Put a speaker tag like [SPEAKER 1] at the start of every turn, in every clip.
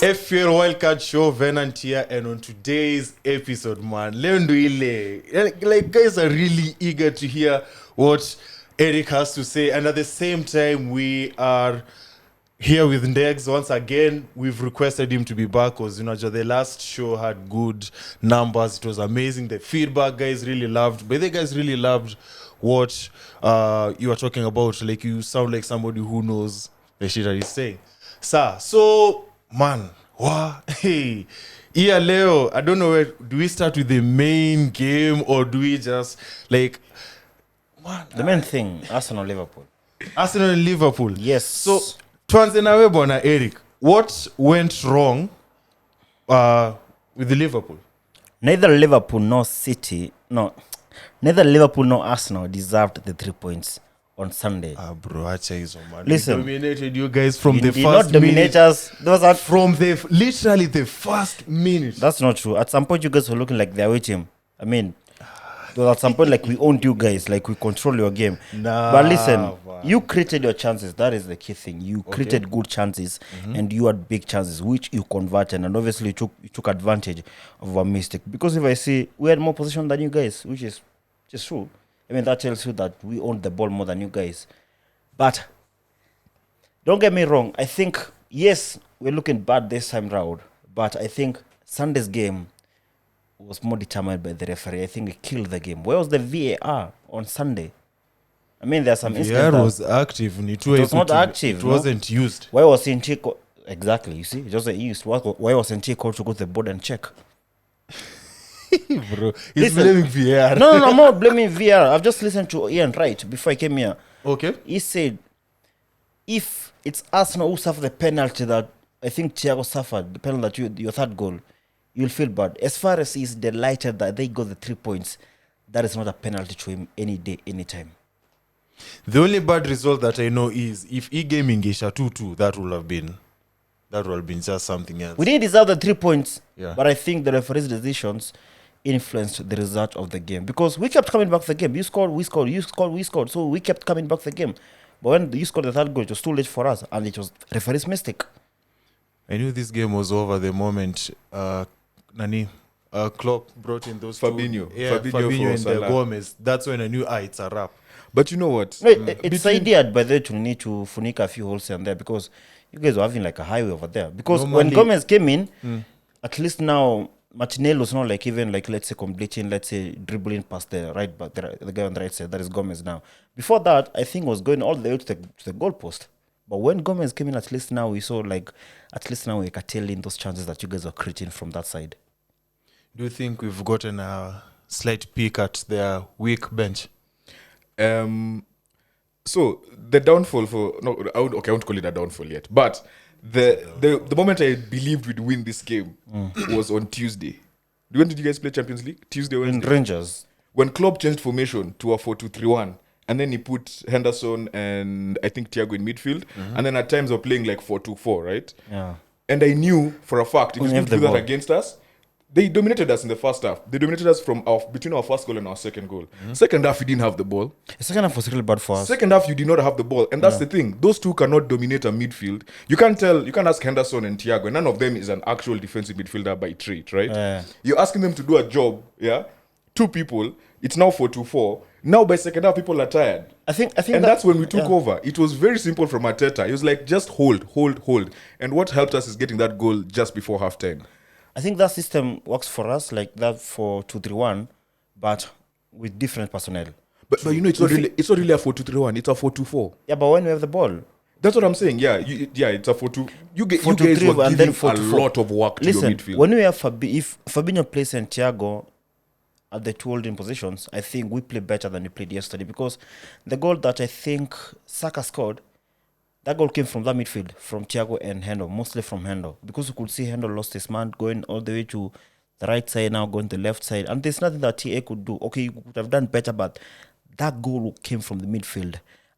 [SPEAKER 1] FPL Wildcard Show, Venant here, and on today's episode, man, like guys are really eager to hear what Eric has to say, and at the same time, we are here with Ndegs once again. We've requested him to be back because the last show had good numbers. It was amazing. The feedback guys really loved, but the guys really loved what you are talking about. Like, you sound like somebody who knows the shit that he's saying. So man, hey, yeah, Leo, I don't know where do we start with the main game or do we just like
[SPEAKER 2] the main thing, Arsenal and Liverpool.
[SPEAKER 1] Yes. So tuanze nawe bwana Eric, what went wrong with the Liverpool?
[SPEAKER 2] Neither Liverpool nor Arsenal deserved the 3 points on Sunday.
[SPEAKER 1] Bro, acha hizo man.
[SPEAKER 2] Listen,
[SPEAKER 1] we dominated you guys from the first
[SPEAKER 2] not dominate us.
[SPEAKER 1] From literally the first minute.
[SPEAKER 2] That's not true. At some point, you guys were looking like the away team. I mean, at some point, like we owned you guys, like we control your game. But listen, man, you created your chances. That is the key thing. You created good chances, and you had big chances, which you converted, and obviously you took advantage of our mistake. Because if I see we had more possession than you guys, which is just true. I mean, that tells you that we owned the ball more than you guys. But don't get me wrong. I think, yes, we're looking bad this time round. But I think Sunday's game was more determined by the referee. I think we killed the game. Where was the VAR on Sunday? I mean, there's some instances.
[SPEAKER 1] VAR was active.
[SPEAKER 2] It was not active.
[SPEAKER 1] It wasn't used.
[SPEAKER 2] Why was Chico? Exactly, you see? It wasn't used. Why was Chico to go to the board and check?
[SPEAKER 1] Bro, he's blaming VAR.
[SPEAKER 2] No, I'm not blaming VAR. I've just listened to Ian Wright before I came here.
[SPEAKER 1] Okay.
[SPEAKER 2] He said, if it's Arsenal who suffer the penalty that I think Thiago suffered, the penalty that your third goal, you'll feel bad. As far as he's delighted that they got the 3 points, that is not a penalty to him any day, anytime.
[SPEAKER 1] The only bad result that I know is if e-gaming Isha 2-2, that would have been just something else.
[SPEAKER 2] We didn't deserve the 3 points,
[SPEAKER 1] yeah.
[SPEAKER 2] But I think the referee's decisions influenced the result of the game because we kept coming back to the game. You scored, we scored, you scored, we scored. So we kept coming back to the game. But when you scored the third goal, it was too late for us, and it was referee's mistake.
[SPEAKER 1] I knew this game was over the moment Klopp brought in those
[SPEAKER 3] Fabinho
[SPEAKER 1] and Gomez. That's when I knew it's a wrap.
[SPEAKER 3] But you know what?
[SPEAKER 2] It's ideal by the way to need to funika a few holes in there because you guys were having like a highway over there. Because when Gomez came in, at least now Martinello's not like even like let's say completing, let's say dribbling past the right back, the guy on the right side. That is Gomez now. Before that, I think was going all the way to the goal post. But when Gomez came in, at least now we saw like at least now we're curtailing those chances that you guys are creating from that side.
[SPEAKER 1] Do you think we've gotten a slight peek at their weak bench?
[SPEAKER 3] So the downfall I won't call it a downfall yet, but the moment I believed we'd win this game was on Tuesday. When did you guys play Champions League? Tuesday, Wednesday?
[SPEAKER 2] In Rangers.
[SPEAKER 3] When Klopp changed formation to a 4-2-3-1, and then he put Henderson and I think Thiago in midfield, and then at times we're playing like 4-2-4, right?
[SPEAKER 2] Yeah.
[SPEAKER 3] And I knew for a fact if you do that against us, they dominated us in the first half. They dominated us from between our first goal and our second goal. Second half, we didn't have the ball.
[SPEAKER 2] The second half was really bad for us.
[SPEAKER 3] Second half, you did not have the ball. And that's the thing. Those two cannot dominate a midfield. You can't ask Henderson and Thiago. None of them is an actual defensive midfielder by trait, right? You're asking them to do a job, yeah? Two people. It's now 4-2-4. Now by second half, people are tired.
[SPEAKER 2] I think
[SPEAKER 3] and that's when we took over. It was very simple from Arteta. He was like, just hold. And what helped us is getting that goal just before halftime.
[SPEAKER 2] I think that system works for us, like that 4-2-3-1, but with different personnel.
[SPEAKER 3] But you know, it's not really a 4-2-3-1. It's a 4-2-4.
[SPEAKER 2] Yeah, but when we have the ball,
[SPEAKER 3] that's what I'm saying. Yeah, it's a 4-2. You guys were giving a lot of work to your midfield.
[SPEAKER 2] When we have if Fabinho plays and Thiago at the two holding positions, I think we play better than we played yesterday because the goal that I think Saka scored, that goal came from that midfield, from Thiago and Hendo, mostly from Hendo. Because you could see Hendo lost his man going all the way to the right side, now going to the left side. And there's nothing that TA could do. Okay, you could have done better, but that goal came from the midfield.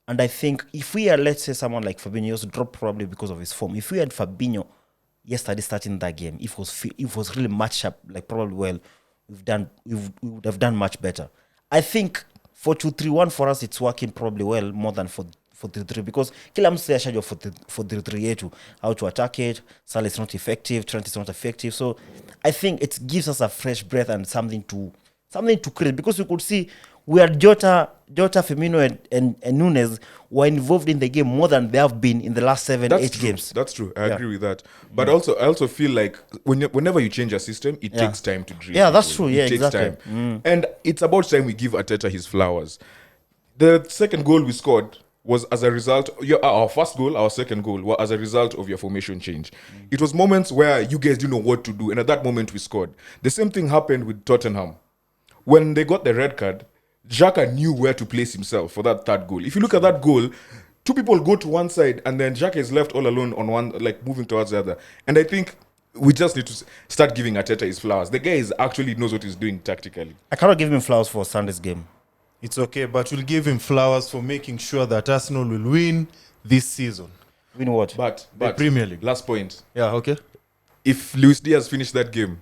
[SPEAKER 2] And I think if we had, let's say, someone like Fabinho, he was dropped probably because of his form. If we had Fabinho yesterday starting that game, if it was really matched up, like probably well, we would have done much better. I think 4-2-3-1 for us, it's working probably well more than for 4-3-3 because kila mtu ashajua 4-3-3 yetu, how to attack it. Salah is not effective, Trent is not effective, so I think it gives us a fresh breath and something to create, because we could see where Jota, Firmino and Nunes were involved in the game more than they have been in the last 7-8 games.
[SPEAKER 3] That's true. I agree with that. But I also feel like whenever you change a system, it takes time to drill.
[SPEAKER 2] Yeah, that's true.
[SPEAKER 3] It
[SPEAKER 2] Yeah,
[SPEAKER 3] takes
[SPEAKER 2] exactly.
[SPEAKER 3] time. And it's about time we give Arteta his flowers. The second goal we scored was as a result, our first goal, our second goal, were as a result of your formation change. It was moments where you guys didn't know what to do, and at that moment we scored. The same thing happened with Tottenham. When they got the red card, Xhaka knew where to place himself for that third goal. If you look at that goal, two people go to one side and then Xhaka is left all alone on one, like moving towards the other. And I think we just need to start giving Arteta his flowers. The guy actually knows what he's doing tactically.
[SPEAKER 2] I cannot give him flowers for Sunday's game.
[SPEAKER 1] It's okay, but we'll give him flowers for making sure that Arsenal will win this season.
[SPEAKER 2] Win what?
[SPEAKER 3] But
[SPEAKER 1] The Premier League.
[SPEAKER 3] last point.
[SPEAKER 1] Yeah, okay.
[SPEAKER 3] If Luis Diaz finished that game,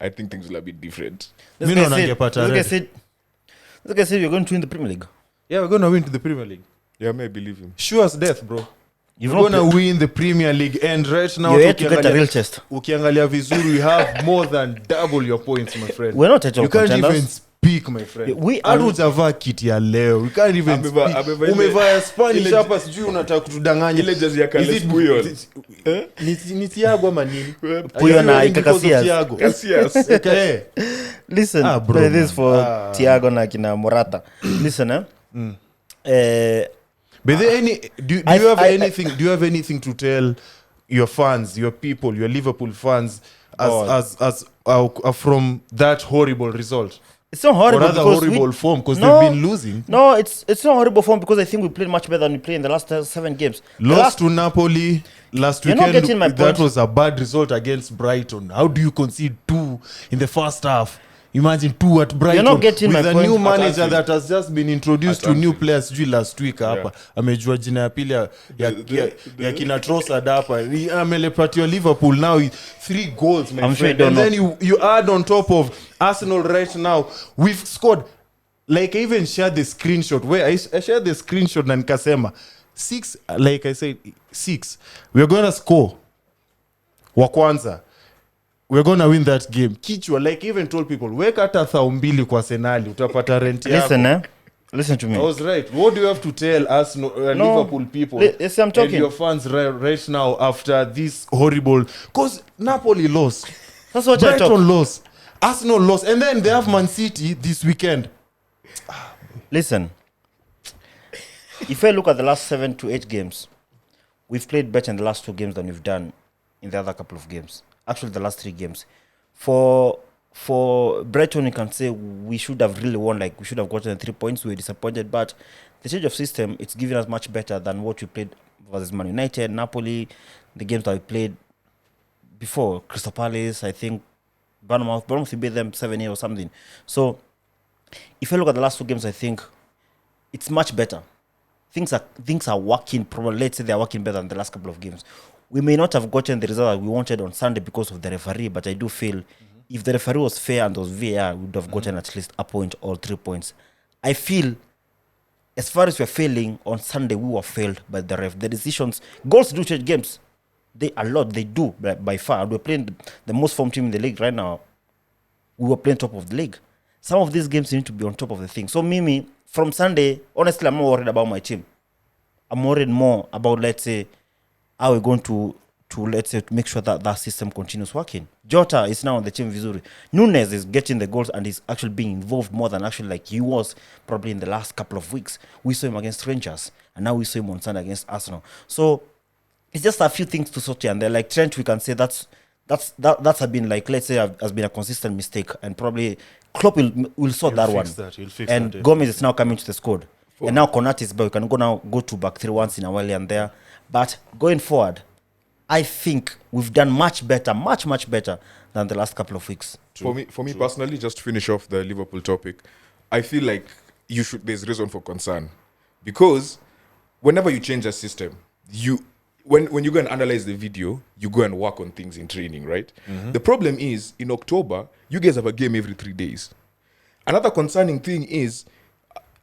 [SPEAKER 3] I think things will a bit different.
[SPEAKER 1] This
[SPEAKER 2] guy said you're going to win the Premier League.
[SPEAKER 1] Yeah, we're going to win the Premier League.
[SPEAKER 3] Yeah, may believe him.
[SPEAKER 1] Sure as death, bro.
[SPEAKER 2] You've
[SPEAKER 1] We're
[SPEAKER 2] not
[SPEAKER 1] going to win the Premier League, and right now,
[SPEAKER 2] You're yet to get a real chest.
[SPEAKER 1] ukiangalia vizuri, you have more than double your points, my friend.
[SPEAKER 2] We're not at all
[SPEAKER 1] You can't
[SPEAKER 2] contenders.
[SPEAKER 1] even speak, my friend.
[SPEAKER 2] We are-
[SPEAKER 1] Hujavaa kiti ya leo. You can't even
[SPEAKER 3] Ameva-
[SPEAKER 1] speak.
[SPEAKER 3] ameva ile-
[SPEAKER 1] Umevaa Spanish
[SPEAKER 3] ile-
[SPEAKER 1] hapa, sijui unataka kutudanganya.
[SPEAKER 3] Ile jezi ya
[SPEAKER 1] Is
[SPEAKER 3] Carles
[SPEAKER 1] it-
[SPEAKER 3] Puyol.
[SPEAKER 1] ni Thiago ama nini?
[SPEAKER 2] Puyol
[SPEAKER 1] Are you
[SPEAKER 2] na
[SPEAKER 1] wearing because of
[SPEAKER 2] Casillas.
[SPEAKER 1] Thiago?
[SPEAKER 3] Casillas.
[SPEAKER 1] Okay.
[SPEAKER 2] Listen,
[SPEAKER 1] Bro,
[SPEAKER 2] play this
[SPEAKER 1] man.
[SPEAKER 2] for Thiago na kina Morata. Listen,
[SPEAKER 1] But there any do you have anything to tell your fans, your people, your Liverpool fans as from that horrible result?
[SPEAKER 2] it's not
[SPEAKER 1] Or
[SPEAKER 2] horrible
[SPEAKER 1] rather
[SPEAKER 2] because
[SPEAKER 1] horrible form, because
[SPEAKER 2] No.
[SPEAKER 1] they've been losing.
[SPEAKER 2] No, it's not horrible form because I think we played much better than we played in the last 7 games.
[SPEAKER 1] Lost to Napoli last
[SPEAKER 2] You're not
[SPEAKER 1] weekend.
[SPEAKER 2] getting my
[SPEAKER 1] That
[SPEAKER 2] point.
[SPEAKER 1] was a bad result against Brighton. How do you concede 2 in the first half? Imagine 2 at Brighton.
[SPEAKER 2] You're not getting
[SPEAKER 1] with
[SPEAKER 2] my
[SPEAKER 1] a
[SPEAKER 2] point.
[SPEAKER 1] new
[SPEAKER 3] At
[SPEAKER 1] manager
[SPEAKER 3] Anfield.
[SPEAKER 1] that has just been introduced
[SPEAKER 3] At
[SPEAKER 1] to new
[SPEAKER 3] Anfield.
[SPEAKER 1] players sijui last week hapa. Amejua jina ya pili ya kina Trossard hapa. Amelepatiwa Liverpool now 3 goals, my
[SPEAKER 2] I'm sure
[SPEAKER 1] friend.
[SPEAKER 2] you
[SPEAKER 1] And
[SPEAKER 2] don't
[SPEAKER 1] then you add on top of Arsenal right now. We've scored. Like I even shared the screenshot where I shared the screenshot na nikasema 6, like I said 6. We're going to score. Wa kwanza. We're going to win that game. Kichwa, like I even told people, weka hata 2,000 kwa Arsenal, utapata rent yako.
[SPEAKER 2] Listen to me.
[SPEAKER 1] I was right. What do you have to tell us, Liverpool people,
[SPEAKER 2] Yes, I'm talking.
[SPEAKER 1] and your fans right now after this horrible? Because Napoli lost,
[SPEAKER 2] That's what I talk.
[SPEAKER 1] Brighton lost, Arsenal lost, and then they have Man City this weekend.
[SPEAKER 2] Listen, if I look at the last 7 to 8 games, we've played better in the last 2 games than we've done in the other couple of games. Actually, the last 3 games. For Brighton, you can say we should have really won. Like we should have gotten 3 points. We were disappointed, but the change of system, it's given us much better than what we played versus Man United, Napoli, the games that we played before. Crystal Palace, I think, Bournemouth we beat them 7-8 or something. So if I look at the last 2 games, I think it's much better. Things are working. Probably, let's say they are working better than the last couple of games. We may not have gotten the result that we wanted on Sunday because of the referee, but I do feel if the referee was fair and there was VAR, we would have gotten at least a point or 3 points. I feel as far as we're failing on Sunday, we were failed by the ref. The decisions, goals do change games. They do by far. We're playing the most formed team in the league right now. We were playing top of the league. Some of these games you need to be on top of the thing. So Mimi, from Sunday, honestly, I'm not worried about my team. I'm worried more about, let's say, how we're going to let's say, to make sure that system continues working. Jota is now on the team Vizuri. Nunes is getting the goals and is actually being involved more than actually like he was probably in the last couple of weeks. We saw him against Rangers and now we saw him on Sunday against Arsenal. So it's just a few things to sort here and there. Like Trent, we can say that's been like, let's say, has been a consistent mistake, and probably Klopp will sort that one.
[SPEAKER 1] He'll fix
[SPEAKER 2] and
[SPEAKER 1] that,
[SPEAKER 2] Gomez is now coming to the squad. And now Konate is back. We can go to back 3 once in a while and there. But going forward, I think we've done much better, much better than the last couple of weeks.
[SPEAKER 3] For me personally, just to finish off the Liverpool topic, I feel like there's reason for concern, because whenever you change a system, when you go and analyze the video, you go and work on things in training, right? The problem is, in October, you guys have a game every 3 days. Another concerning thing is,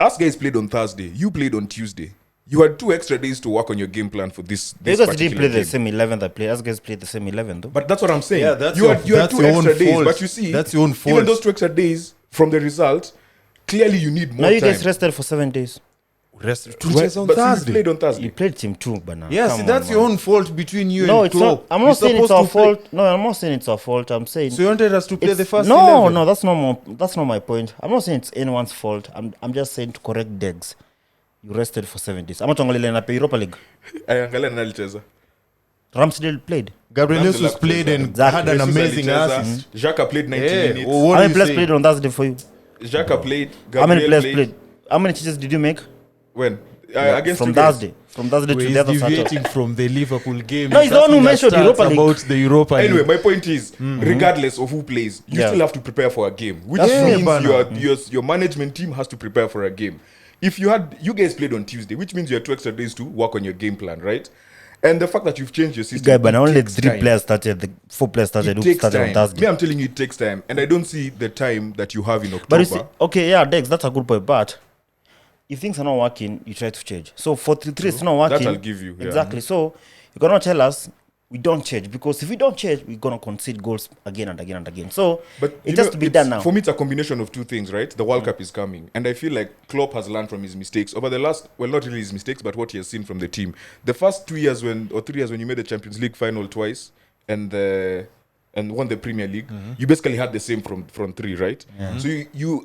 [SPEAKER 3] us guys played on Thursday, you played on Tuesday. you had 2 extra days to work on your game plan for this
[SPEAKER 2] Because
[SPEAKER 3] particular
[SPEAKER 2] didn't play
[SPEAKER 3] game.
[SPEAKER 2] the same 11 that players guys played the same 11 though.
[SPEAKER 3] But that's what I'm saying.
[SPEAKER 1] Yeah, that's
[SPEAKER 3] you
[SPEAKER 1] your-
[SPEAKER 3] had 2
[SPEAKER 1] that's your own
[SPEAKER 3] extra days,
[SPEAKER 1] fault.
[SPEAKER 3] but you see,
[SPEAKER 1] That's your own fault.
[SPEAKER 3] even those 2 extra days from the result, clearly you need more
[SPEAKER 2] Now you
[SPEAKER 3] time.
[SPEAKER 2] guys rested for 7 days.
[SPEAKER 1] Rest
[SPEAKER 3] But
[SPEAKER 1] Tuesdays on
[SPEAKER 3] but see, you
[SPEAKER 1] Thursday.
[SPEAKER 3] played on Thursday.
[SPEAKER 2] You played team 2, but now.
[SPEAKER 1] Yeah,
[SPEAKER 2] come
[SPEAKER 1] see,
[SPEAKER 2] on,
[SPEAKER 1] that's
[SPEAKER 2] man.
[SPEAKER 1] your own fault between you
[SPEAKER 2] No,
[SPEAKER 1] and
[SPEAKER 2] it's
[SPEAKER 1] Klopp.
[SPEAKER 2] not. I'm
[SPEAKER 1] You're
[SPEAKER 2] not saying it's
[SPEAKER 1] supposed
[SPEAKER 2] our
[SPEAKER 1] to play-
[SPEAKER 2] fault. No, I'm not saying it's our fault. I'm saying
[SPEAKER 1] So you wanted us to play the first
[SPEAKER 2] no,
[SPEAKER 1] 11?
[SPEAKER 2] no, that's not my point. I'm not saying it's anyone's fault. I'm just saying to correct Degs. You rested for 7 days. I'm not talking about Europa League.
[SPEAKER 3] Angalia nani alicheza?
[SPEAKER 2] Ramsdale played.
[SPEAKER 1] Gabriel
[SPEAKER 3] Ramsey
[SPEAKER 1] Jesus played and
[SPEAKER 2] Exactly.
[SPEAKER 1] had an
[SPEAKER 3] Jesus
[SPEAKER 1] amazing
[SPEAKER 3] alicheza.
[SPEAKER 1] assist.
[SPEAKER 3] Xhaka played 90
[SPEAKER 1] Yeah,
[SPEAKER 3] minutes.
[SPEAKER 1] well, what
[SPEAKER 2] How
[SPEAKER 1] do
[SPEAKER 2] many
[SPEAKER 1] you
[SPEAKER 2] players
[SPEAKER 1] say?
[SPEAKER 2] played on Thursday for you?
[SPEAKER 3] Xhaka played.
[SPEAKER 2] How many
[SPEAKER 3] Gabriel
[SPEAKER 2] players played? How many changes did you make?
[SPEAKER 3] When? Against
[SPEAKER 2] From
[SPEAKER 3] you guys.
[SPEAKER 2] Thursday. From Thursday
[SPEAKER 1] Where
[SPEAKER 2] to
[SPEAKER 1] he's
[SPEAKER 2] the other Saturday.
[SPEAKER 1] deviating from the Liverpool game.
[SPEAKER 2] No, he's the one who
[SPEAKER 1] asking us
[SPEAKER 2] mentioned
[SPEAKER 1] stats
[SPEAKER 2] Europa League.
[SPEAKER 1] about the Europa League.
[SPEAKER 3] Anyway, my point is, regardless of who plays, you
[SPEAKER 2] Yeah.
[SPEAKER 3] still have to prepare for a game, which
[SPEAKER 1] That's true.
[SPEAKER 3] means
[SPEAKER 1] Bana.
[SPEAKER 3] your management team has to prepare for a game. If you guys played on Tuesday, which means you had 2 extra days to work on your game plan, right? And the fact that you've changed your system,
[SPEAKER 2] Guy, but
[SPEAKER 3] it
[SPEAKER 2] only
[SPEAKER 3] takes
[SPEAKER 2] 3
[SPEAKER 3] time.
[SPEAKER 2] players started. 4 players started.
[SPEAKER 3] It
[SPEAKER 2] Who
[SPEAKER 3] takes
[SPEAKER 2] started on
[SPEAKER 3] time.
[SPEAKER 2] Thursday.
[SPEAKER 3] Me, I'm telling you, it takes time, and I don't see the time that you have in October.
[SPEAKER 2] But you see, okay, yeah, Dex, that's a good point. But if things are not working, you try to change. So 4-3-3 is not working.
[SPEAKER 3] That I'll give you, yeah.
[SPEAKER 2] Exactly. So you cannot tell us we don't change, because if we don't change, we're gonna concede goals again and again and again. So
[SPEAKER 3] But
[SPEAKER 2] it
[SPEAKER 3] you
[SPEAKER 2] has
[SPEAKER 3] know,
[SPEAKER 2] to be
[SPEAKER 3] it's-
[SPEAKER 2] done now.
[SPEAKER 3] For me, it's a combination of 2 things, right? The World Cup is coming, and I feel like Klopp has learned from his mistakes over the last, well, not really his mistakes, but what he has seen from the team. The first 3 years when you made the Champions League final twice and won the Premier League, you basically had the same from 3, right? So you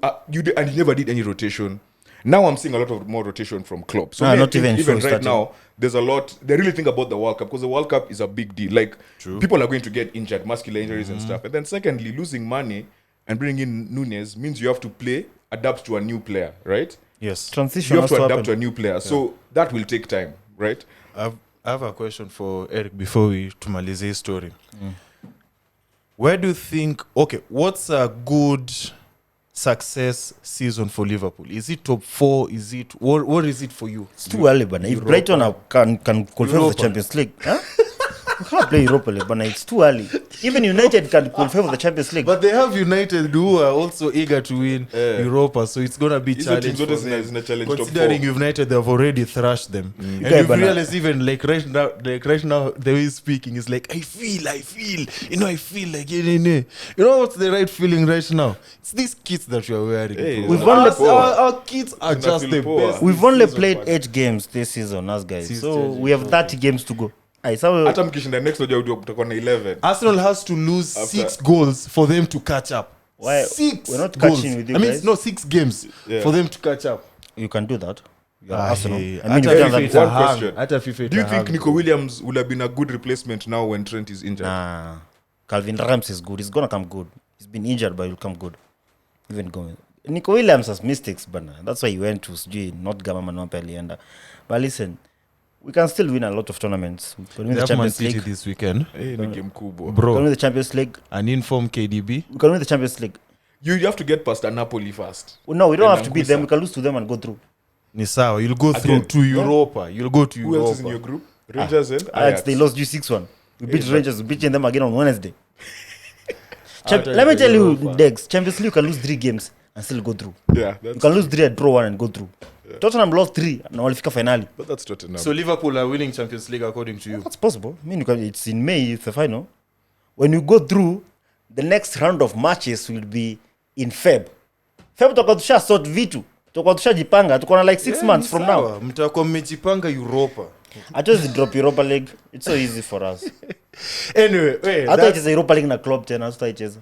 [SPEAKER 3] never did any rotation. Now I'm seeing a lot of more rotation from Klopp. So
[SPEAKER 2] Ah,
[SPEAKER 3] me, I
[SPEAKER 2] not
[SPEAKER 3] think
[SPEAKER 2] even
[SPEAKER 3] even
[SPEAKER 2] sure
[SPEAKER 3] right
[SPEAKER 2] starting.
[SPEAKER 3] now, there's a lot. They really think about the World Cup, because the World Cup is a big deal. Like, people are going to get injured, muscular injuries and stuff. And then secondly, losing Mane and bringing in Nunez means you have to adapt to a new player, right?
[SPEAKER 1] Yes.
[SPEAKER 2] Transition
[SPEAKER 3] You have
[SPEAKER 2] has
[SPEAKER 3] to
[SPEAKER 2] to
[SPEAKER 3] adapt to
[SPEAKER 2] happen.
[SPEAKER 3] a new player. So that will take time, right?
[SPEAKER 1] I have a question for Eric before we tumalize his story. Where do you think, okay, what's a good success season for Liverpool? Is it top 4? Is it, what is it for you?
[SPEAKER 2] It's too early, but if Brighton can qualify for the
[SPEAKER 1] Europa.
[SPEAKER 2] Champions League, huh? You can't play Europa League, but it's too early. Even United can qualify for the Champions League.
[SPEAKER 1] But they have United who are also eager to win Europa, so it's gonna be
[SPEAKER 3] Hizo
[SPEAKER 1] challenge
[SPEAKER 3] teams
[SPEAKER 1] for
[SPEAKER 3] zote
[SPEAKER 1] them.
[SPEAKER 3] zina challenge top
[SPEAKER 1] Considering
[SPEAKER 3] 4.
[SPEAKER 1] United, they've already thrashed them, and
[SPEAKER 2] Okay,
[SPEAKER 1] you've
[SPEAKER 2] but
[SPEAKER 1] realized even like right now, the way he's speaking is like I feel, I feel like you know what's the right feeling right now? It's these kits that you are wearing.
[SPEAKER 3] Hey,
[SPEAKER 1] bro.
[SPEAKER 2] We've only-
[SPEAKER 1] our kits are
[SPEAKER 3] Zina
[SPEAKER 1] just
[SPEAKER 3] feel
[SPEAKER 1] the
[SPEAKER 3] poor.
[SPEAKER 1] best.
[SPEAKER 2] We've only
[SPEAKER 1] season,
[SPEAKER 2] played
[SPEAKER 1] man.
[SPEAKER 2] 8 games this season, us guys.
[SPEAKER 1] Since
[SPEAKER 2] So
[SPEAKER 1] changing
[SPEAKER 2] we have 30 games to go. Aye, so
[SPEAKER 3] Hata mkishinda next moja utakuwa na 11.
[SPEAKER 1] Arsenal has to lose
[SPEAKER 3] After-
[SPEAKER 1] 6 goals for them to catch up.
[SPEAKER 2] Why-
[SPEAKER 1] 6
[SPEAKER 2] we're not
[SPEAKER 1] goals.
[SPEAKER 2] catching with you
[SPEAKER 1] I mean,
[SPEAKER 2] guys.
[SPEAKER 1] no 6 games
[SPEAKER 3] Yeah.
[SPEAKER 1] for them to catch up.
[SPEAKER 2] you can do that. You are Arsenal.
[SPEAKER 1] Hey,
[SPEAKER 2] I mean,
[SPEAKER 1] hata
[SPEAKER 2] you've done
[SPEAKER 1] FIFA
[SPEAKER 2] that.
[SPEAKER 1] ita
[SPEAKER 3] One
[SPEAKER 1] hang.
[SPEAKER 3] question.
[SPEAKER 1] Hata FIFA
[SPEAKER 3] Do you
[SPEAKER 1] ita
[SPEAKER 3] think
[SPEAKER 1] hang.
[SPEAKER 3] Nico Williams would have been a good replacement now when Trent is injured?
[SPEAKER 2] Nah, Calvin Ramsey is good. He's gonna come good. He's been injured, but he'll come good. Even going. Nico Williams has mistakes, but that's why he went to not Gamma Manopeli. But listen, we can still win a lot of tournaments. We can win
[SPEAKER 1] They
[SPEAKER 2] the
[SPEAKER 1] have Man
[SPEAKER 2] Champions
[SPEAKER 1] City
[SPEAKER 2] League.
[SPEAKER 1] this weekend.
[SPEAKER 3] Hey, ni game kubwa.
[SPEAKER 2] We can
[SPEAKER 1] Bro,
[SPEAKER 2] win the Champions League.
[SPEAKER 1] an informed KDB.
[SPEAKER 2] We can win the Champions League.
[SPEAKER 3] You have to get past Napoli first.
[SPEAKER 2] Well, no, we don't
[SPEAKER 3] And
[SPEAKER 2] have to beat
[SPEAKER 3] Anguissa.
[SPEAKER 2] them. We can lose to them and go through.
[SPEAKER 1] Ni sawa. You'll go through
[SPEAKER 3] Again.
[SPEAKER 1] to Europa. You'll go to
[SPEAKER 3] Who else is in your
[SPEAKER 1] Europa.
[SPEAKER 3] group? Rangers and
[SPEAKER 2] Ajax,
[SPEAKER 3] Ajax.
[SPEAKER 2] they lost you 6-1. We beat
[SPEAKER 3] but-
[SPEAKER 2] Rangers. We beat them again on Wednesday.
[SPEAKER 1] After
[SPEAKER 2] Let me
[SPEAKER 1] the
[SPEAKER 2] tell you,
[SPEAKER 1] Europa.
[SPEAKER 2] Dex, Champions League, you can lose 3 games and still go through.
[SPEAKER 3] Yeah,
[SPEAKER 2] You
[SPEAKER 3] that's,
[SPEAKER 2] can lose 3 and draw 1 and go through. Tottenham lost 3 and walifika finali.
[SPEAKER 3] but that's Tottenham.
[SPEAKER 1] So Liverpool are winning Champions League according to you.
[SPEAKER 2] That's possible. I mean, it's in May, it's the final. When you go through, the next round of matches will be in Feb. Feb tutakuwa tusha sort vitu. Tutakuwa tushajipanga. Tuko na like 6 months from now.
[SPEAKER 1] Mtakuwa mmejipanga Europa.
[SPEAKER 2] I just drop Europa League. It's so easy for us.
[SPEAKER 1] Anyway, wait.
[SPEAKER 2] Hata
[SPEAKER 1] that's-
[SPEAKER 2] icheza Europa League na club tena, tutaicheza.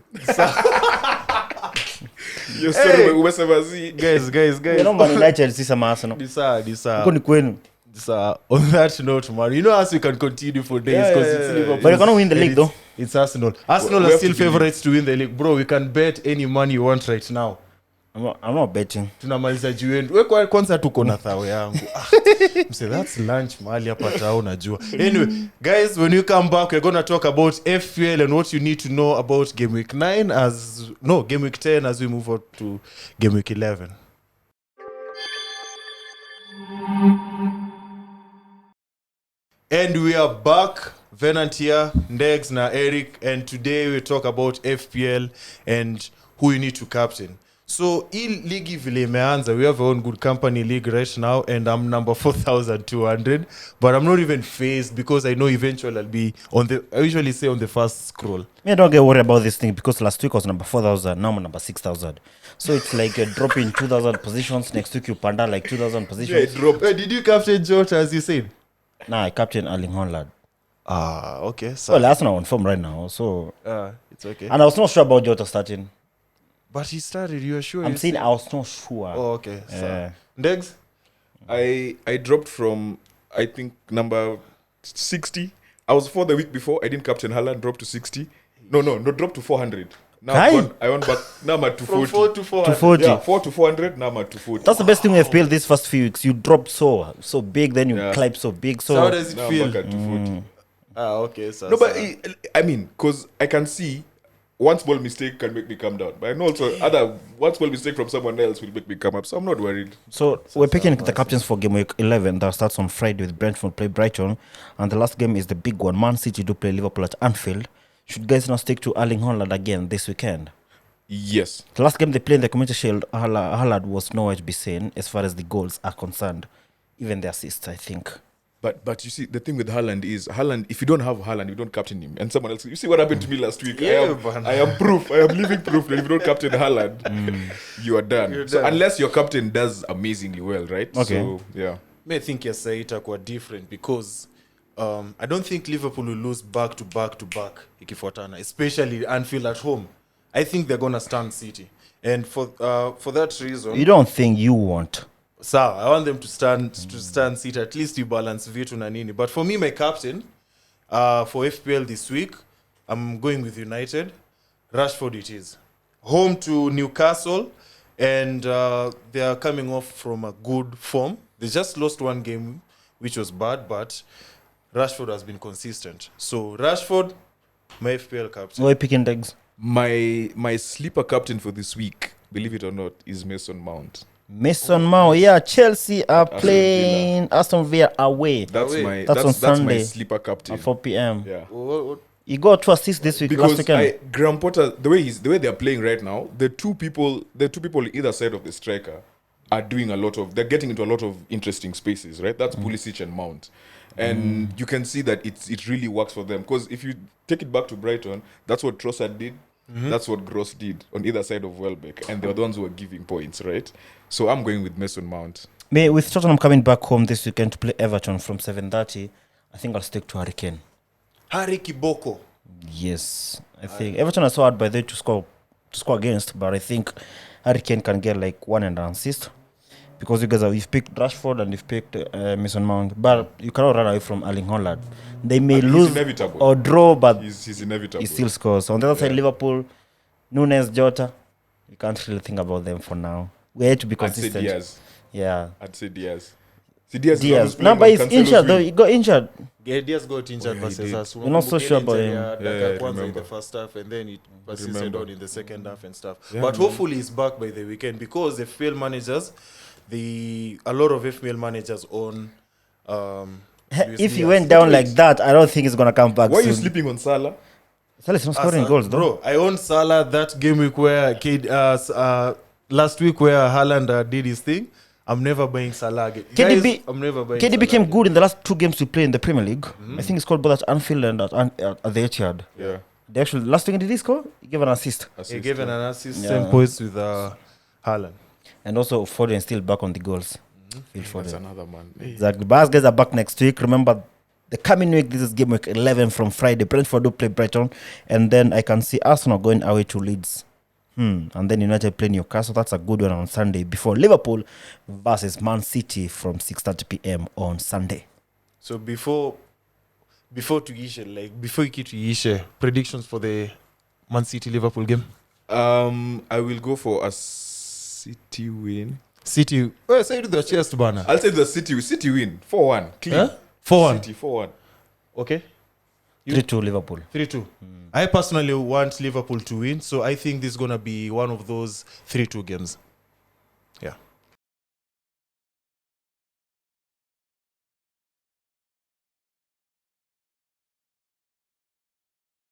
[SPEAKER 3] Your story umesema zi.
[SPEAKER 1] guys.
[SPEAKER 2] You know Man United si sama Arsenal.
[SPEAKER 1] Disa.
[SPEAKER 2] Huko ni kwenu.
[SPEAKER 1] On that note, man, you know us we can continue for days
[SPEAKER 3] Yeah,
[SPEAKER 1] because
[SPEAKER 3] yeah,
[SPEAKER 1] it's
[SPEAKER 3] yeah,
[SPEAKER 1] Liverpool.
[SPEAKER 3] yeah.
[SPEAKER 2] But you're gonna win the
[SPEAKER 1] and
[SPEAKER 2] league, though.
[SPEAKER 1] It's Arsenal. Arsenal
[SPEAKER 3] We
[SPEAKER 1] are
[SPEAKER 3] have
[SPEAKER 1] still
[SPEAKER 3] to believe.
[SPEAKER 1] favorites to win the league, bro. We can bet any money you want right now.
[SPEAKER 2] I'm not betting.
[SPEAKER 1] Tunamaliza juu yenu. We kwanza tuko na thao yangu. Mse, that's lunch mahali hapa tao najua. Anyway, guys, when you come back, we're going to talk about FPL and what you need to know about game week 10 as we move on to game week 11. And we are back. Venant here, Ndegs na Eric, and today we talk about FPL and who you need to captain. So in league vile imeanza, we have our own good company league right now, and I'm number 4,200. But I'm not even phased because I know eventually I'll be on the. I usually say on the first scroll.
[SPEAKER 2] Me, I don't get worried about this thing because last week I was number 4,000. Now I'm number 6,000. So it's like you're dropping 2,000 positions. Next week you panda like 2,000 positions.
[SPEAKER 1] Wait, did you captain Jota as you said?
[SPEAKER 2] Nah, I captain Erling Haaland.
[SPEAKER 1] Okay. So
[SPEAKER 2] Well, Arsenal on form right now, so
[SPEAKER 1] it's okay.
[SPEAKER 2] and I was not sure about Jota starting.
[SPEAKER 1] But he started. You are sure?
[SPEAKER 2] I'm saying I was not sure.
[SPEAKER 1] Oh, okay. So. Degs?
[SPEAKER 3] I dropped from, I think, number 60. I was 4 the week before. I didn't captain Haaland, dropped to 60. No, dropped to 400. Now I went back. Now I'm at 240.
[SPEAKER 1] From 4 to 400.
[SPEAKER 2] 240.
[SPEAKER 3] Yeah, 4 to 400. Now I'm at 240.
[SPEAKER 2] That's the best thing with FPL these first few weeks. You drop so big, then you climb so big.
[SPEAKER 1] So how does it
[SPEAKER 3] Now
[SPEAKER 1] feel?
[SPEAKER 3] I'm back at 240.
[SPEAKER 1] Okay. So
[SPEAKER 3] No, but I mean, because I can see one small mistake can make me come down. But I know also one small mistake from someone else will make me come up. So I'm not worried.
[SPEAKER 2] So we're picking the captains for game week 11 that starts on Friday with Brentford play Brighton, and the last game is the big one. Man City do play Liverpool at Anfield. Should guys now stick to Erling Haaland again this weekend?
[SPEAKER 3] Yes.
[SPEAKER 2] The last game they played in the Community Shield, Haaland was nowhere to be seen as far as the goals are concerned, even the assists, I think.
[SPEAKER 3] But you see, the thing with Haaland is, if you don't have Haaland, you don't captain him. And someone else, you see what happened to me last week?
[SPEAKER 1] Yeah,
[SPEAKER 3] I am proof. I am living proof that if you don't captain Haaland, you are done. So unless your captain does amazingly well, right?
[SPEAKER 2] Okay.
[SPEAKER 3] So, yeah.
[SPEAKER 1] I think yes, itakuwa different because I don't think Liverpool will lose back to back ikifuatana, especially Anfield at home. I think they're gonna stand City, and for that reason,
[SPEAKER 2] You don't think you want?
[SPEAKER 1] so I want them to stand City. At least you balance vitu na nini. But for me, my captain for FPL this week, I'm going with United. Rashford it is. Home to Newcastle, and they are coming off from a good form. They just lost one game, which was bad, but Rashford has been consistent. So Rashford, my FPL captain.
[SPEAKER 2] Why are you picking Degs?
[SPEAKER 3] My sleeper captain for this week, believe it or not, is Mason Mount.
[SPEAKER 2] Mason Mount, yeah, Chelsea are playing Aston Villa away.
[SPEAKER 3] That's
[SPEAKER 2] on
[SPEAKER 3] my
[SPEAKER 2] Sunday
[SPEAKER 3] sleeper captain.
[SPEAKER 2] at 4 p.m.
[SPEAKER 3] Yeah.
[SPEAKER 2] He got 2 assists this week. Last
[SPEAKER 3] Because
[SPEAKER 2] weekend.
[SPEAKER 3] Graham Potter, the way they're playing right now, the two people either side of the striker are doing they're getting into a lot of interesting spaces, right? That's Pulisic and Mount. And you can see that it really works for them. Because if you take it back to Brighton, that's what Trossard did. That's what Gross did on either side of Welbeck. And they were the ones who were giving points, right? So I'm going with Mason Mount.
[SPEAKER 2] With Tottenham coming back home this weekend to play Everton from 7:30, I think I'll stick to Harry Kane.
[SPEAKER 1] Harry Kiboko.
[SPEAKER 2] Yes, I think Everton are so hard by them to score against, but I think Harry Kane can get like 1 and an assist because you guys you've picked Rashford and you've picked Mason Mount, but you cannot run away from Erling Haaland. They may lose
[SPEAKER 3] inevitable.
[SPEAKER 2] or draw, but
[SPEAKER 3] He's inevitable.
[SPEAKER 2] he still scores. On the other side, Liverpool, Nunes, Jota, you can't really think about them for now. We have to be consistent.
[SPEAKER 3] I'd say Diaz.
[SPEAKER 2] Yeah.
[SPEAKER 3] I'd say Diaz. See, Diaz.
[SPEAKER 2] Diaz. No, but he's injured though. He got injured.
[SPEAKER 1] Yeah, Diaz got injured
[SPEAKER 3] he
[SPEAKER 1] versus
[SPEAKER 3] did.
[SPEAKER 1] us.
[SPEAKER 2] We're not so sure about him.
[SPEAKER 1] I
[SPEAKER 3] remember.
[SPEAKER 1] in the first half, and then it persisted on in the second half and stuff.
[SPEAKER 3] Yeah,
[SPEAKER 1] but hopefully he's back by the weekend because the FPL managers, a lot of FPL managers own.
[SPEAKER 2] If he went down like that, I don't think he's gonna come back.
[SPEAKER 3] Why are you
[SPEAKER 2] soon.
[SPEAKER 3] sleeping on Salah?
[SPEAKER 2] Salah's not scoring goals though.
[SPEAKER 1] Bro, I own Salah that game week where last week where Haaland did his thing. I'm never buying Salah again. I'm never buying
[SPEAKER 2] KD
[SPEAKER 1] Salah
[SPEAKER 2] became
[SPEAKER 1] again.
[SPEAKER 2] good in the last 2 games we played in the Premier League. I think he scored both at Anfield and at the Etihad.
[SPEAKER 3] Yeah.
[SPEAKER 2] The actual last week did he score? He gave an assist.
[SPEAKER 1] He gave an assist,
[SPEAKER 2] Yeah.
[SPEAKER 1] same points with Haaland.
[SPEAKER 2] And also Foden is still back on the goals. Phil
[SPEAKER 3] That's
[SPEAKER 2] Foden.
[SPEAKER 3] another man.
[SPEAKER 2] Exactly. But us guys are back next week. Remember, the coming week, this is game week 11 from Friday. Brentford do play Brighton. And then I can see Arsenal going away to Leeds. And then United play Newcastle. That's a good one on Sunday. Before Liverpool versus Man City from 6:30 p.m. on Sunday.
[SPEAKER 1] So before tuishe, predictions for the Man City Liverpool game.
[SPEAKER 3] I will go for a City win.
[SPEAKER 1] City. Well, say to the chest banner.
[SPEAKER 3] I'll say the City win. 4-1. Clean.
[SPEAKER 1] Huh? 4-1.
[SPEAKER 3] City 4-1.
[SPEAKER 1] Okay.
[SPEAKER 2] 3-2 Liverpool.
[SPEAKER 1] 3-2. I personally want Liverpool to win, so I think this is gonna be one of those 3-2 games.